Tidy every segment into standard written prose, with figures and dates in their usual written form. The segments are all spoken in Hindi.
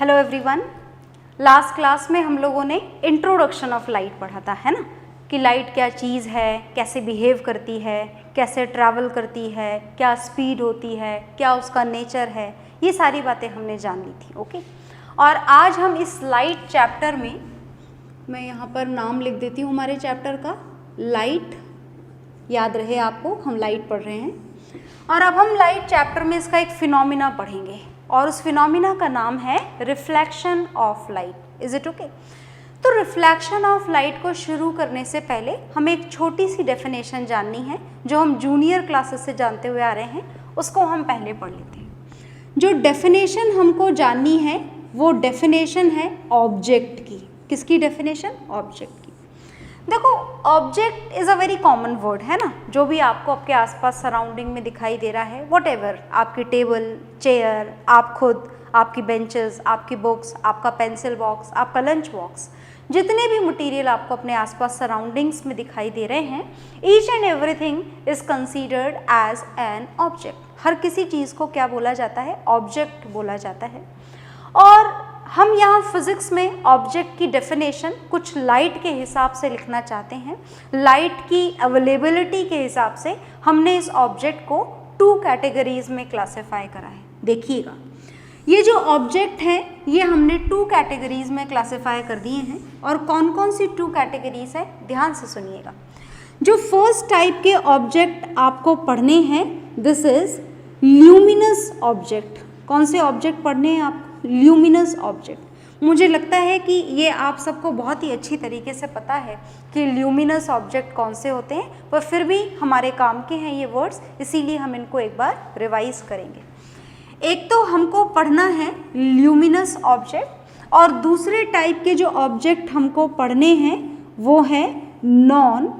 Hello everyone. लास्ट क्लास में हम लोगों ने इंट्रोडक्शन ऑफ लाइट पढ़ा था, है ना, कि लाइट क्या चीज़ है, कैसे बिहेव करती है, कैसे ट्रैवल करती है, क्या स्पीड होती है, क्या उसका नेचर है, ये सारी बातें हमने जान ली थी। ओके, और आज हम इस लाइट चैप्टर में, मैं यहाँ पर नाम लिख देती हूँ हमारे चैप्टर का, लाइट, याद रहे आपको, हम लाइट पढ़ रहे हैं। और अब हम लाइट चैप्टर में इसका एक फिनोमिना पढ़ेंगे और उस फिनोमिना का नाम है reflection of light. Is it okay? तो रिफ्लेक्शन ऑफ लाइट को शुरू करने से पहले हमें एक छोटी सी डेफिनेशन जाननी है जो हम जूनियर क्लासेस से जानते हुए आ रहे हैं, उसको हम पहले पढ़ लेते हैं। जो डेफिनेशन हमको जाननी है वो डेफिनेशन है ऑब्जेक्ट की। किसकी डेफिनेशन? ऑब्जेक्ट की। देखो, object is a very common word, है ना, जो भी आपको आपके आसपास सराउंडिंग में दिखाई दे रहा है, वट एवर, आपकी टेबल, चेयर, आप खुद, आपकी बेंचेस, आपकी बुक्स, आपका पेंसिल बॉक्स, आपका लंच बॉक्स, जितने भी मटेरियल आपको अपने आसपास सराउंडिंग्स में दिखाई दे रहे हैं, each and everything is considered as an object. हर किसी चीज़ को क्या बोला जाता है? ऑब्जेक्ट बोला जाता है। और हम यहाँ फिजिक्स में ऑब्जेक्ट की डेफिनेशन कुछ लाइट के हिसाब से लिखना चाहते हैं। लाइट की अवेलेबिलिटी के हिसाब से हमने इस ऑब्जेक्ट को 2 कैटेगरीज में क्लासिफाई करा है। देखिएगा, ये जो ऑब्जेक्ट है ये हमने 2 कैटेगरीज में क्लासिफाई कर दिए हैं। और कौन कौन सी 2 कैटेगरीज है, ध्यान से सुनिएगा। जो फर्स्ट टाइप के ऑब्जेक्ट आपको पढ़ने हैं, दिस इज ल्यूमिनस ऑब्जेक्ट। कौन से ऑब्जेक्ट पढ़ने हैं आपको? Luminous object. मुझे लगता है कि ये आप सबको बहुत ही अच्छी तरीके से पता है कि ल्यूमिनस ऑब्जेक्ट कौन से होते हैं, पर फिर भी हमारे काम के हैं ये वर्ड्स, इसीलिए हम इनको एक बार रिवाइज करेंगे। एक तो हमको पढ़ना है ल्यूमिनस ऑब्जेक्ट, और दूसरे टाइप के जो ऑब्जेक्ट हमको पढ़ने हैं वो है non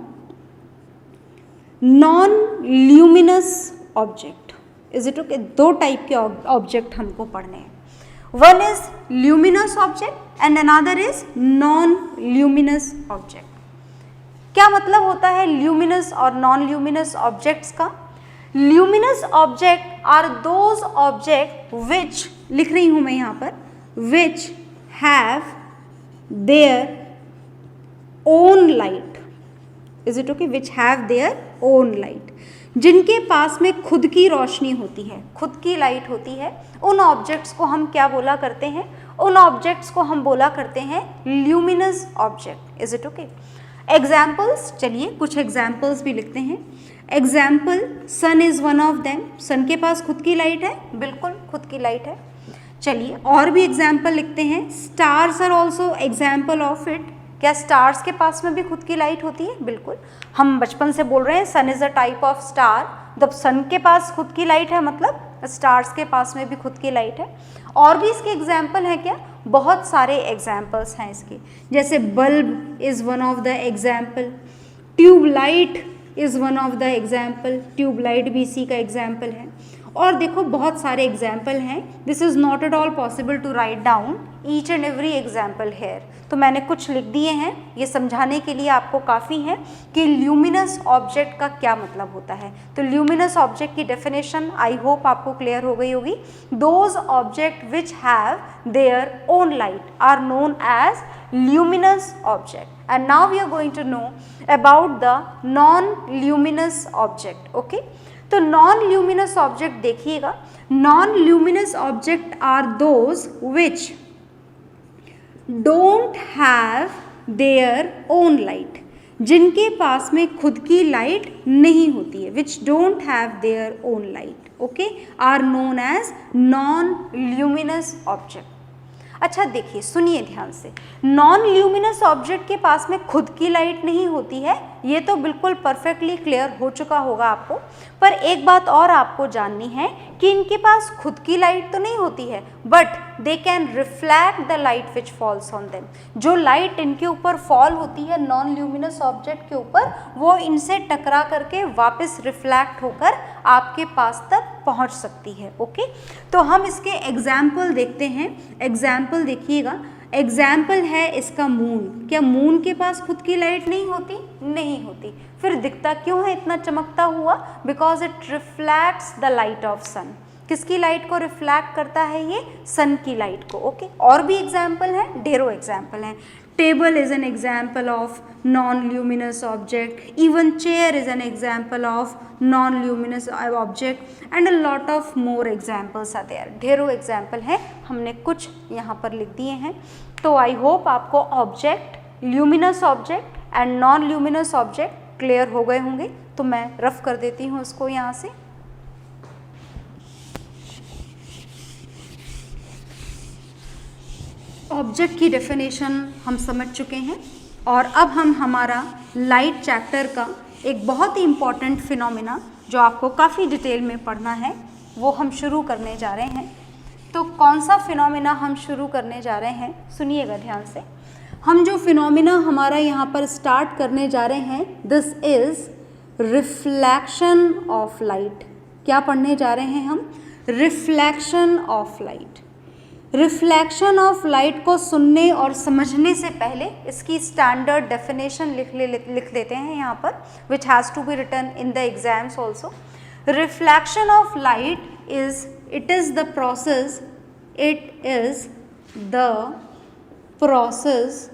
luminous object. Is it okay? 2 type के ऑब्जेक्ट हमको पढ़ने हैं। One is luminous object and another is non-luminous object. क्या मतलब होता है luminous और non-luminous objects का? Luminous object are those object which, लिख रही हूँ मैं यहाँ पर, which have their own light. Is it okay? Which have their own light. जिनके पास में खुद की रोशनी होती है, खुद की लाइट होती है, उन ऑब्जेक्ट्स को हम क्या बोला करते हैं? उन ऑब्जेक्ट्स को हम बोला करते हैं luminous object. Is it okay? Examples, चलिए कुछ एग्जाम्पल्स भी लिखते हैं। Example, sun is one of them. Sun के पास खुद की लाइट है, बिल्कुल खुद की लाइट है। चलिए और भी एग्जाम्पल लिखते हैं। Stars are also example of it. क्या स्टार्स के पास में भी खुद की लाइट होती है? बिल्कुल। हम बचपन से बोल रहे हैं sun is a type of star. जब सन के पास खुद की लाइट है मतलब स्टार्स के पास में भी खुद की लाइट है। और भी इसके एग्जाम्पल हैं क्या? बहुत सारे एग्जाम्पल्स हैं इसके, जैसे bulb is one of the example, tubelight is one of the example, tubelight भी इसी का एग्जाम्पल है। और देखो बहुत सारे एग्जाम्पल हैं। This is not at all possible to write down each and every example here, तो मैंने कुछ लिख दिए हैं, ये समझाने के लिए आपको काफ़ी है कि ल्यूमिनस ऑब्जेक्ट का क्या मतलब होता है। तो ल्यूमिनस ऑब्जेक्ट की डेफिनेशन आई होप आपको क्लियर हो गई होगी। Those object which have their own light are known as luminous object. And now we are going to know about the non-luminous object. Okay? तो non-luminous object देखिएगा, non-luminous object are those which don't have their own light. जिनके पास में खुद की लाइट नहीं होती है, which don't have their own light, okay, are known as non-luminous object. अच्छा देखिए, सुनिए ध्यान से, नॉन ल्यूमिनस ऑब्जेक्ट के पास में खुद की लाइट नहीं होती है, ये तो बिल्कुल परफेक्टली क्लियर हो चुका होगा आपको। पर एक बात और आपको जाननी है कि इनके पास खुद की लाइट तो नहीं होती है, but they can reflect the light which falls on them. जो लाइट इनके ऊपर फॉल होती है नॉन ल्यूमिनस ऑब्जेक्ट के ऊपर, वो इनसे टकरा करके वापस रिफ्लेक्ट होकर आपके पास तक पहुंच सकती है। ओके, तो हम इसके एग्जाम्पल देखते हैं। एग्जाम्पल देखिएगा, एग्जाम्पल है इसका मून। क्या मून के पास खुद की लाइट नहीं होती? नहीं होती। फिर दिखता क्यों है इतना चमकता हुआ? Because it reflects the light of sun. किसकी लाइट को रिफ्लेक्ट करता है ये? सन की लाइट को। ओके, और भी एग्जाम्पल हैं, ढेरों एग्जाम्पल हैं। Table is an example of non luminous object, even chair is an example of non luminous object and a lot of more examples are there. ढेरों एग्जाम्पल हैं, हमने कुछ यहाँ पर लिख दिए हैं। तो आई होप आपको object, luminous object and non luminous object clear हो गए होंगे। तो मैं रफ कर देती हूँ उसको यहाँ से। ऑब्जेक्ट की डेफिनेशन हम समझ चुके हैं और अब हम हमारा लाइट चैप्टर का एक बहुत ही इम्पॉर्टेंट फिनोमेना जो आपको काफ़ी डिटेल में पढ़ना है वो हम शुरू करने जा रहे हैं। तो कौन सा फिनोमेना हम शुरू करने जा रहे हैं, सुनिएगा ध्यान से। हम जो फिनोमेना हमारा यहाँ पर स्टार्ट करने जा रहे हैं, this is reflection of light. क्या पढ़ने जा रहे हैं हम? Reflection of light. Reflection of light को सुनने और समझने से पहले इसकी स्टैंडर्ड डेफिनेशन लिख लेते हैं यहाँ पर, which has to be written in the exams also. Reflection of light is, it is the process, it is the process,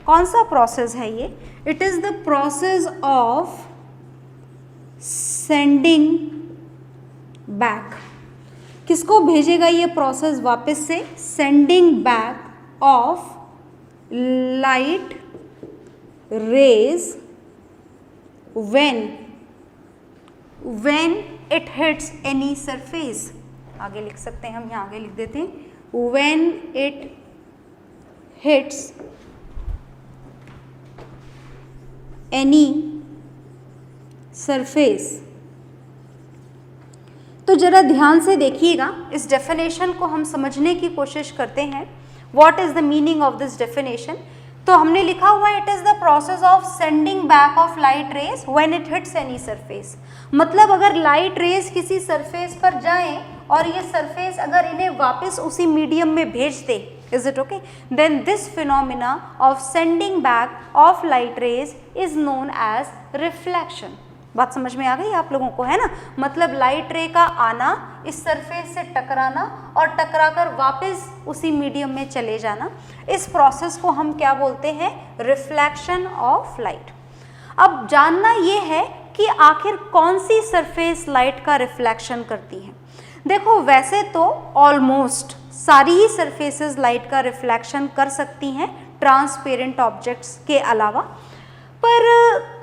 कौन सा प्रोसेस है ये? It is the process of sending back. किसको भेजेगा ये प्रोसेस वापस से? Sending back of light rays when it hits any surface. आगे लिख सकते हैं हम, यहाँ आगे लिख देते हैं, when it hits any surface. तो जरा ध्यान से देखिएगा, इस डेफिनेशन को हम समझने की कोशिश करते हैं। What is the meaning of this definition? तो हमने लिखा हुआ है, it is the process of sending back of light rays when it hits any surface. मतलब अगर लाइट रेज किसी सरफेस पर जाएं और ये सरफेस अगर इन्हें वापस उसी मीडियम में भेज दे, is it okay? Then this phenomena of sending back of light rays is known as reflection. बात समझ में आ गई आप लोगों को, है ना? मतलब लाइट रे का आना, इस सरफेस से टकराना और टकराकर वापस उसी मीडियम में चले जाना, इस प्रोसेस को हम क्या बोलते हैं? Reflection of light. अब जानना ये है कि आखिर कौन सी सरफेस लाइट का रिफ्लेक्शन करती है। देखो, वैसे तो ऑलमोस्ट सारी ही सरफेसेस लाइट का रिफ्लेक्शन कर सकती हैं ट्रांसपेरेंट ऑब्जेक्ट्स के अलावा, पर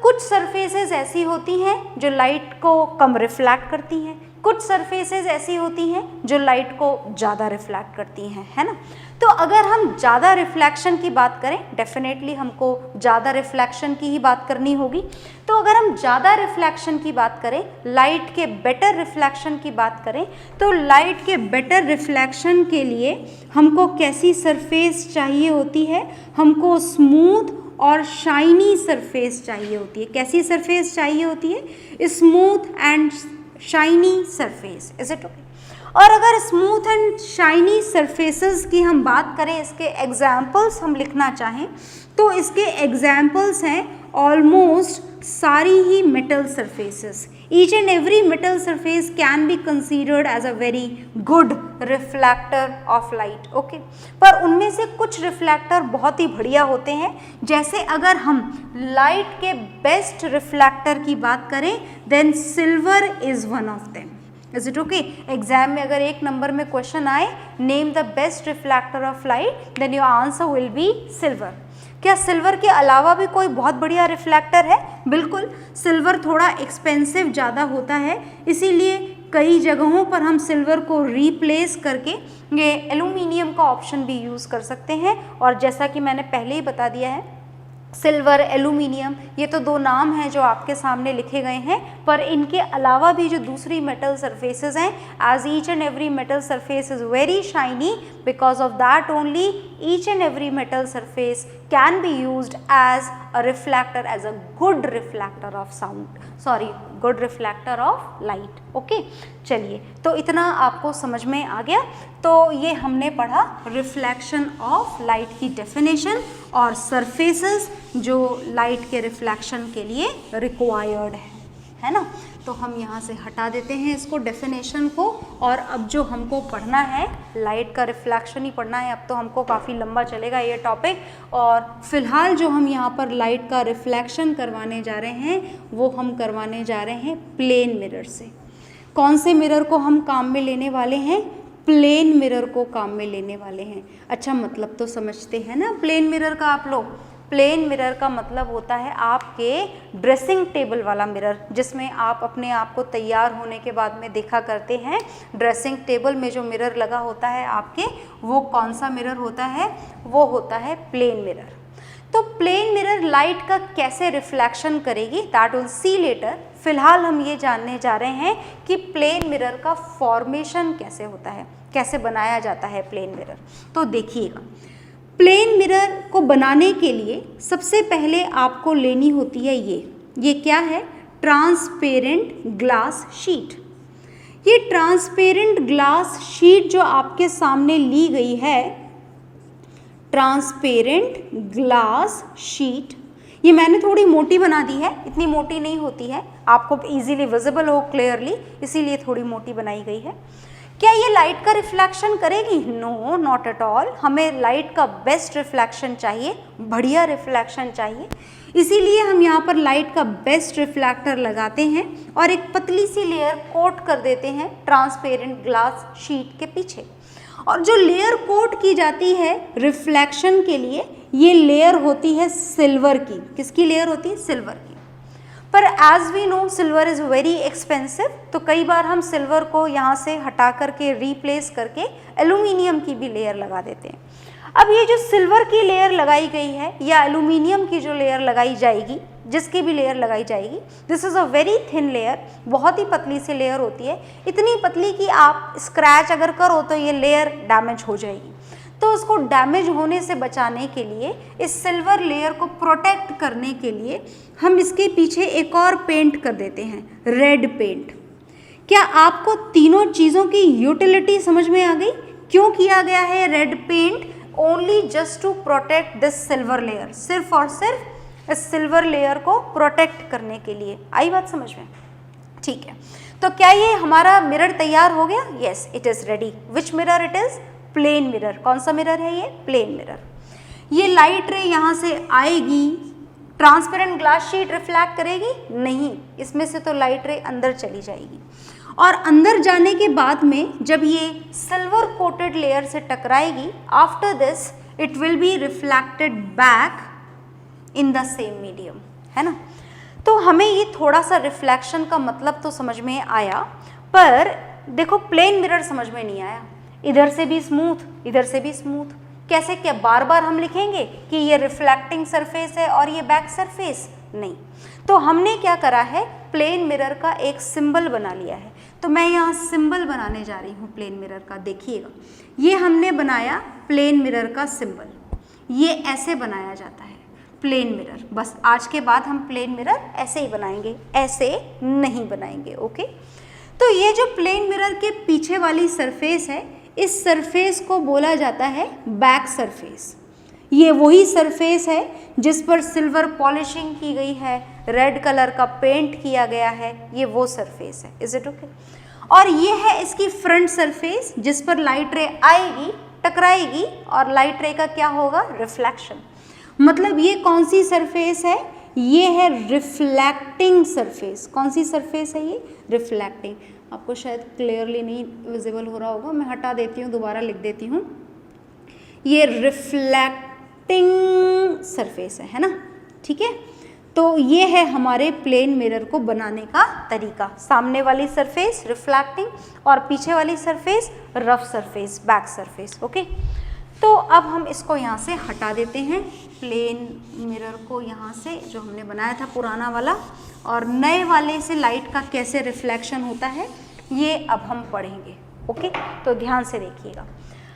कुछ सरफेसेस ऐसी होती हैं जो लाइट को कम रिफ्लेक्ट करती हैं, कुछ सरफेसेस ऐसी होती हैं जो लाइट को ज़्यादा रिफ्लेक्ट करती हैं, है ना? तो अगर हम ज़्यादा रिफ्लेक्शन की बात करें, डेफिनेटली हमको ज़्यादा रिफ्लेक्शन की ही बात करनी होगी। तो अगर हम ज़्यादा रिफ्लेक्शन की बात करें, लाइट के बेटर रिफ्लेक्शन की बात करें, तो लाइट के बेटर रिफ्लेक्शन के लिए हमको कैसी सरफेस चाहिए होती है? हमको स्मूथ और शाइनी सरफेस चाहिए होती है। कैसी सरफेस चाहिए होती है? Smooth and shiny surface, is it okay? और अगर स्मूथ एंड शाइनी सरफेसेस की हम बात करें, इसके एग्जाम्पल्स हम लिखना चाहें, तो इसके एग्जाम्पल्स हैं ऑलमोस्ट सारी ही metal surfaces. Each and every metal surface can be considered as a very good reflector of light, okay? पर उनमें से कुछ रिफ्लेक्टर बहुत ही बढ़िया होते हैं। जैसे अगर हम लाइट के बेस्ट रिफ्लेक्टर की बात करें, then silver is one of them, is it okay? Exam में अगर 1 नंबर में क्वेश्चन आए, name the best reflector of light, then your answer will be silver. क्या सिल्वर के अलावा भी कोई बहुत बढ़िया रिफ्लेक्टर है? बिल्कुल, सिल्वर थोड़ा एक्सपेंसिव ज़्यादा होता है, इसीलिए कई जगहों पर हम सिल्वर को रिप्लेस करके ये एल्यूमिनियम का ऑप्शन भी यूज़ कर सकते हैं। और जैसा कि मैंने पहले ही बता दिया है, सिल्वर, एल्यूमिनियम, ये तो 2 नाम हैं जो आपके सामने लिखे गए हैं, पर इनके अलावा भी जो दूसरी मेटल सरफेसेस हैं, as each and every metal surface is very shiny, because of that only each and every metal surface can be used as a reflector, as a good reflector of sound, sorry, good reflector of light, okay? चलिए, तो इतना आपको समझ में आ गया। तो ये हमने पढ़ा रिफ्लेक्शन ऑफ लाइट की डेफिनेशन और सरफेसेस जो लाइट के रिफ्लेक्शन के लिए रिक्वायर्ड है। है ना। तो हम यहाँ से हटा देते हैं इसको डेफिनेशन को, और अब जो हमको पढ़ना है लाइट का रिफ्लेक्शन ही पढ़ना है। अब तो हमको काफ़ी लंबा चलेगा ये टॉपिक, और फिलहाल जो हम यहाँ पर लाइट का रिफ्लेक्शन करवाने जा रहे हैं वो हम करवाने जा रहे हैं प्लेन मिरर से। कौन से मिरर को हम काम में लेने वाले हैं? प्लेन मिरर को काम में लेने वाले हैं। अच्छा, मतलब तो समझते हैं ना प्लेन मिरर का आप लोग? प्लेन मिरर का मतलब होता है आपके ड्रेसिंग टेबल वाला मिरर, जिसमें आप अपने आप को तैयार होने के बाद में देखा करते हैं। ड्रेसिंग टेबल में जो मिरर लगा होता है आपके, वो कौन सा मिरर होता है? वो होता है प्लेन मिरर। तो प्लेन मिरर लाइट का कैसे रिफ्लेक्शन करेगी, दैट विल सी लेटर। फिलहाल हम ये जानने जा रहे हैं कि प्लेन मिरर का फॉर्मेशन कैसे होता है, कैसे बनाया जाता है प्लेन मिरर। तो देखिएगा, प्लेन मिरर को बनाने के लिए सबसे पहले आपको लेनी होती है ये क्या है? Transparent glass sheet. ये ट्रांसपेरेंट ग्लास शीट जो आपके सामने ली गई है, ट्रांसपेरेंट ग्लास शीट, ये मैंने थोड़ी मोटी बना दी है, इतनी मोटी नहीं होती है, आपको इजीली विजिबल हो क्लियरली, इसीलिए थोड़ी मोटी बनाई गई है। क्या ये लाइट का रिफ्लेक्शन करेगी? No, not at all. हमें लाइट का बेस्ट रिफ्लेक्शन चाहिए, बढ़िया रिफ्लेक्शन चाहिए, इसीलिए हम यहाँ पर लाइट का बेस्ट रिफ्लेक्टर लगाते हैं और एक पतली सी लेयर कोट कर देते हैं ट्रांसपेरेंट ग्लास शीट के पीछे। और जो लेयर कोट की जाती है रिफ्लेक्शन के लिए, ये लेयर होती है सिल्वर की। किसकी लेयर होती है? सिल्वर की। पर as we know silver is very expensive, तो कई बार हम सिल्वर को यहाँ से हटा करके रिप्लेस करके एल्यूमिनियम की भी लेयर लगा देते हैं। अब ये जो सिल्वर की लेयर लगाई गई है या एल्यूमिनियम की जो लेयर लगाई जाएगी, जिसकी भी लेयर लगाई जाएगी, this is a very thin layer, बहुत ही पतली सी लेयर होती है, इतनी पतली कि आप स्क्रैच अगर करो तो ये लेयर डैमेज हो जाएगी। तो उसको डैमेज होने से बचाने के लिए, इस सिल्वर लेयर को प्रोटेक्ट करने के लिए हम इसके पीछे एक और पेंट कर देते हैं, रेड पेंट। क्या आपको तीनों चीज़ों की यूटिलिटी समझ में आ गई? क्यों किया गया है red paint? Only just to protect this silver layer, सिर्फ और सिर्फ इस सिल्वर लेयर को प्रोटेक्ट करने के लिए। आई बात समझ में? ठीक है, तो क्या ये हमारा मिरर तैयार हो गया? Yes, it is ready. Which mirror it is? Plane mirror. कौन सा मिरर है ये? Plane mirror. ये लाइट रे यहाँ से आएगी, ट्रांसपेरेंट ग्लास शीट रिफ्लेक्ट करेगी? नहीं, इसमें से तो लाइट रे अंदर चली जाएगी, और अंदर जाने के बाद में जब ये सिल्वर कोटेड लेयर से टकराएगी, after this it will be reflected back in the same medium, है ना। तो हमें ये थोड़ा सा रिफ्लेक्शन का मतलब तो समझ में आया, पर देखो प्लेन मिरर समझ में नहीं आया। इधर से भी स्मूथ, इधर से भी स्मूथ, कैसे? क्या बार बार हम लिखेंगे कि ये रिफ्लेक्टिंग सरफेस है और ये बैक सरफेस? नहीं। तो हमने क्या करा है, प्लेन मिरर का एक सिंबल बना लिया है। तो मैं यहाँ सिंबल बनाने जा रही हूँ प्लेन मिरर का। देखिएगा, ये हमने बनाया प्लेन मिरर का सिंबल। ये ऐसे बनाया जाता है प्लेन मिरर। बस आज के बाद हम प्लेन मिरर ऐसे ही बनाएंगे, ऐसे नहीं बनाएंगे। ओके, तो ये जो प्लेन मिरर के पीछे वाली सरफेस है, इस सरफेस को बोला जाता है बैक सरफेस। ये वही सरफेस है जिस पर सिल्वर पॉलिशिंग की गई है, रेड कलर का पेंट किया गया है, ये वो सरफेस है। Is it okay? और ये है इसकी फ्रंट सरफेस, जिस पर लाइट रे आएगी, टकराएगी, और लाइट रे का क्या होगा? रिफ्लेक्शन। मतलब ये कौन सी सरफेस है? ये है रिफ्लेक्टिंग सरफेस। कौन सी सरफेस है ये? रिफ्लेक्टिंग। आपको शायद क्लियरली नहीं विजिबल हो रहा होगा, मैं हटा देती हूँ, दोबारा लिख देती हूँ। ये रिफ्लेक्टिंग सरफेस है ना। ठीक है, तो ये है हमारे प्लेन मिरर को बनाने का तरीका। सामने वाली सरफेस रिफ्लेक्टिंग और पीछे वाली surface rough surface, back surface. Okay, तो अब हम इसको यहाँ से हटा देते हैं, प्लेन मिरर को यहाँ से जो हमने बनाया था पुराना वाला, और नए वाले से लाइट का कैसे रिफ्लेक्शन होता है ये अब हम पढ़ेंगे। ओके, तो ध्यान से देखिएगा।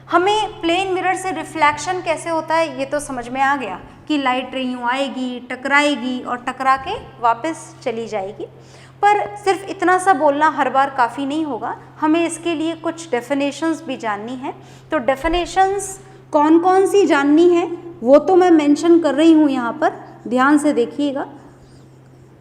हमें प्लेन मिरर से रिफ्लेक्शन कैसे होता है ये तो समझ में आ गया कि लाइट रे यूँ आएगी, टकराएगी और टकरा के वापस चली जाएगी। पर सिर्फ इतना सा बोलना हर बार काफ़ी नहीं होगा, हमें इसके लिए कुछ डेफिनेशंस भी जाननी है। तो डेफिनेशंस कौन कौन सी जाननी है वो तो मैं मेंशन कर रही हूँ यहाँ पर, ध्यान से देखिएगा।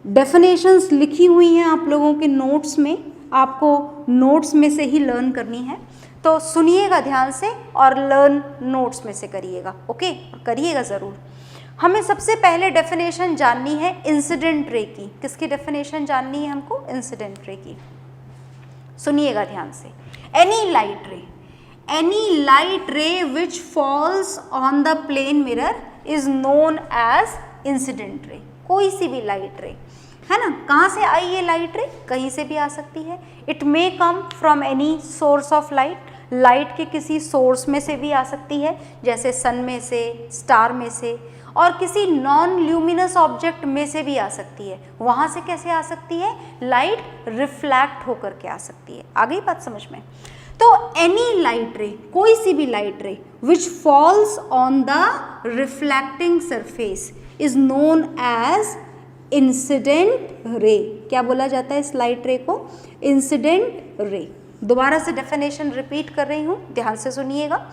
डेफिनेशंस लिखी हुई हैं आप लोगों के नोट्स में, आपको नोट्स में से ही लर्न करनी है, तो सुनिएगा ध्यान से और लर्न नोट्स में से करिएगा, ओके, करिएगा ज़रूर। हमें सबसे पहले डेफिनेशन जाननी है इंसिडेंट रे की। किसकी डेफिनेशन जाननी है हमको? इंसिडेंट रे की। सुनिएगा ध्यान से। Any light ray which falls on the plane mirror is known as incident ray. कोई सी भी लाइट रे, है ना, कहाँ से आई ये लाइट रे? कहीं से भी आ सकती है। It may come from any source of light, light के किसी सोर्स में से भी आ सकती है, जैसे सन में से, स्टार में से, और किसी नॉन ल्यूमिनस ऑब्जेक्ट में से भी आ सकती है। वहाँ से कैसे आ सकती है? लाइट रिफ्लैक्ट होकर के आ सकती है। आ गई बात समझ में? तो एनी लाइट रे, कोई सी भी light ray which falls on the reflecting surface is known as incident ray. क्या बोला जाता है इस लाइट रे को? Incident ray. दोबारा से डेफिनेशन रिपीट कर रही हूँ, ध्यान से सुनिएगा।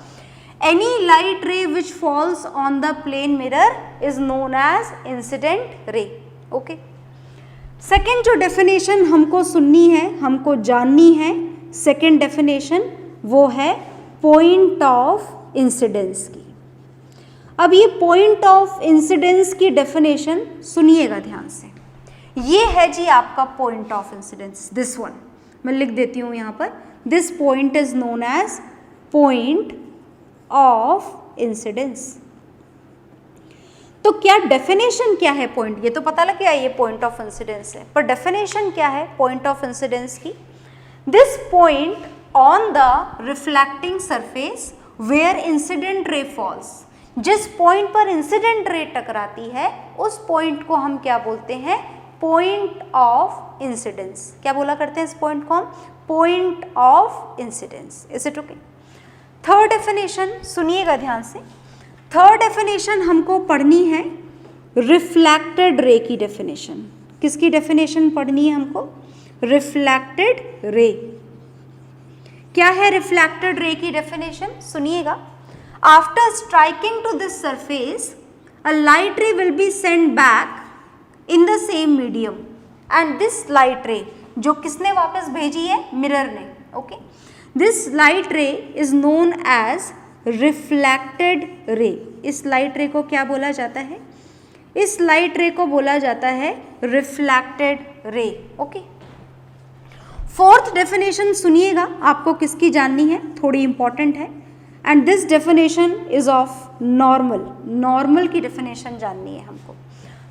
Any light ray which falls on the plane mirror is known as incident ray, okay. Second जो डेफिनेशन हमको सुननी है, हमको जाननी है, सेकेंड डेफिनेशन वो है पॉइंट ऑफ इंसिडेंस की। अब ये पॉइंट ऑफ इंसिडेंस की डेफिनेशन सुनिएगा ध्यान से। ये है जी आपका point of incidence, this one मैं लिख देती हूँ यहाँ पर। This point is known as point of incidence. तो क्या डेफिनेशन क्या है पॉइंट? ये तो पता लग गया ये पॉइंट ऑफ इंसिडेंस है, पर डेफिनेशन क्या है पॉइंट ऑफ इंसिडेंस की? This point on the reflecting surface where incident ray falls. जिस पॉइंट पर इंसिडेंट रे टकराती है उस पॉइंट को हम क्या बोलते हैं? Point of incidence. क्या बोला करते हैं इस पॉइंट को हम? Point of incidence. Is it okay? Third definition सुनिएगा ध्यान से। थर्ड डेफिनेशन हमको पढ़नी है रिफ्लैक्टेड रे की डेफिनेशन। किसकी डेफिनेशन पढ़नी है हमको? रिफ्लैक्टेड रे। क्या है रिफ्लैक्टेड रे की डेफिनेशन? सुनिएगा। After striking to this surface a light ray will be send back in the same medium and this light ray, जो किसने वापस भेजी है? मिरर ने, okay. This light ray is known as reflected ray. इस लाइट रे को क्या बोला जाता है? इस लाइट रे को बोला जाता है रिफ्लैक्टेड रे, ओके। फोर्थ डेफिनेशन सुनिएगा, आपको किसकी जाननी है? थोड़ी इंपॉर्टेंट है। And this definition is of normal. Normal की डेफिनेशन जाननी है हमको।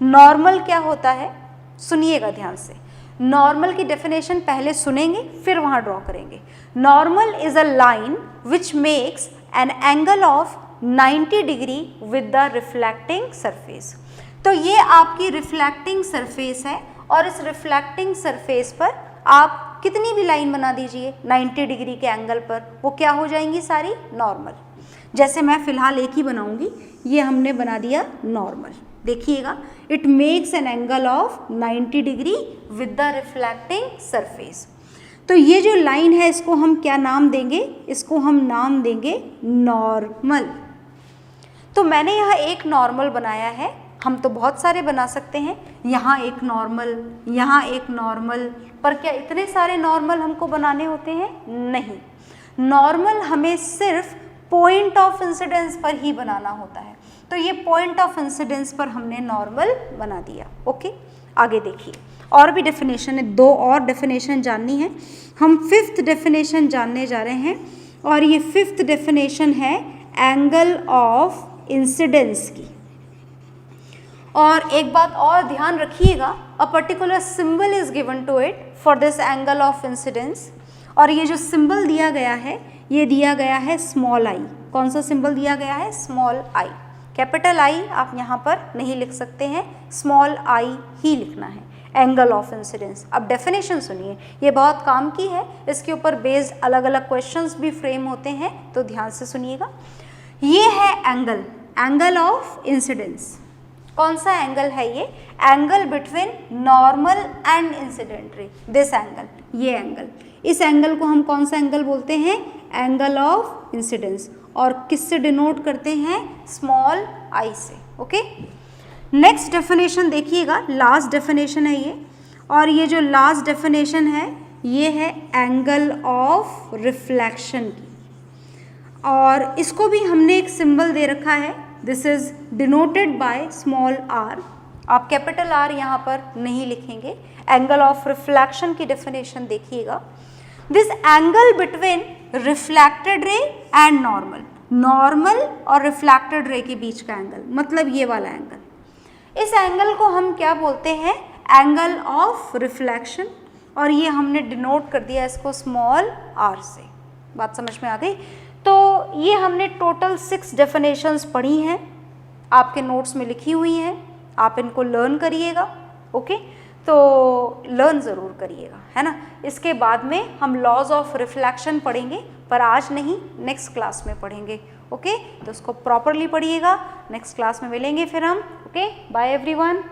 नॉर्मल क्या होता है? सुनिएगा ध्यान से। नॉर्मल की डेफिनेशन पहले सुनेंगे फिर वहाँ ड्रॉ करेंगे। Normal is a line which makes an angle of 90 degree with the reflecting surface. तो ये आपकी रिफ्लैक्टिंग सरफेस है और इस रिफ्लैक्टिंग सरफेस पर आप कितनी भी लाइन बना दीजिए 90 डिग्री के एंगल पर, वो क्या हो जाएंगी? सारी नॉर्मल। जैसे मैं फिलहाल एक ही बनाऊंगी, ये हमने बना दिया नॉर्मल। देखिएगा, it makes an angle of 90 degree with the reflecting surface. तो ये जो लाइन है इसको हम क्या नाम देंगे? इसको हम नाम देंगे नॉर्मल। तो मैंने यहाँ एक नॉर्मल बनाया है, हम तो बहुत सारे बना सकते हैं। यहाँ एक नॉर्मल, यहाँ एक नॉर्मल, पर क्या इतने सारे नॉर्मल हमको बनाने होते हैं? नहीं। नॉर्मल हमें सिर्फ पॉइंट ऑफ इंसिडेंस पर ही बनाना होता है। तो ये पॉइंट ऑफ इंसिडेंस पर हमने नॉर्मल बना दिया, ओके। आगे देखिए, और भी डेफिनेशन है, दो और डेफिनेशन जाननी है। हम फिफ्थ डेफिनेशन जानने जा रहे हैं और ये फिफ्थ डेफिनेशन है एंगल ऑफ इंसिडेंस की। और एक बात और ध्यान रखिएगा, a particular symbol is given to it for this angle of incidence. और ये जो सिंबल दिया गया है, ये दिया गया है स्मॉल आई। कौन सा सिंबल दिया गया है? Small I. कैपिटल आई आप यहाँ पर नहीं लिख सकते हैं, स्मॉल आई ही लिखना है, एंगल ऑफ इंसिडेंस। अब डेफिनेशन सुनिए, ये बहुत काम की है, इसके ऊपर बेस्ड अलग अलग क्वेश्चंस भी फ्रेम होते हैं, तो ध्यान से सुनिएगा। ये है एंगल, एंगल ऑफ इंसिडेंस। कौन सा एंगल है ये? Angle between normal and incident ray, this angle, ये एंगल। इस एंगल को हम कौन सा एंगल बोलते हैं? Angle of incidence. और किससे डिनोट करते हैं? स्मॉल आई से, ओके। नेक्स्ट डेफिनेशन देखिएगा, लास्ट डेफिनेशन है ये, और ये जो लास्ट डेफिनेशन है ये है एंगल ऑफ रिफ्लेक्शन की, और इसको भी हमने एक सिंबल दे रखा है, this is denoted by small r. आप कैपिटल आर यहाँ पर नहीं लिखेंगे। एंगल ऑफ रिफ्लेक्शन की डेफिनेशन देखिएगा, this angle between reflected ray and normal, normal और रिफ्लेक्टेड रे के बीच का एंगल, मतलब ये वाला एंगल, इस एंगल को हम क्या बोलते हैं, एंगल ऑफ रिफ्लेक्शन, और ये हमने डिनोट कर दिया इसको स्मॉल आर से। बात समझ में आ गई? तो ये हमने टोटल 6 डेफिनेशंस पढ़ी हैं, आपके नोट्स में लिखी हुई हैं, आप इनको लर्न करिएगा। ओके, तो लर्न ज़रूर करिएगा, है ना। इसके बाद में हम लॉज ऑफ रिफ्लेक्शन पढ़ेंगे, पर आज नहीं, नेक्स्ट क्लास में पढ़ेंगे। ओके, तो उसको प्रॉपरली पढ़िएगा। नेक्स्ट क्लास में मिलेंगे फिर हम। Okay, bye everyone.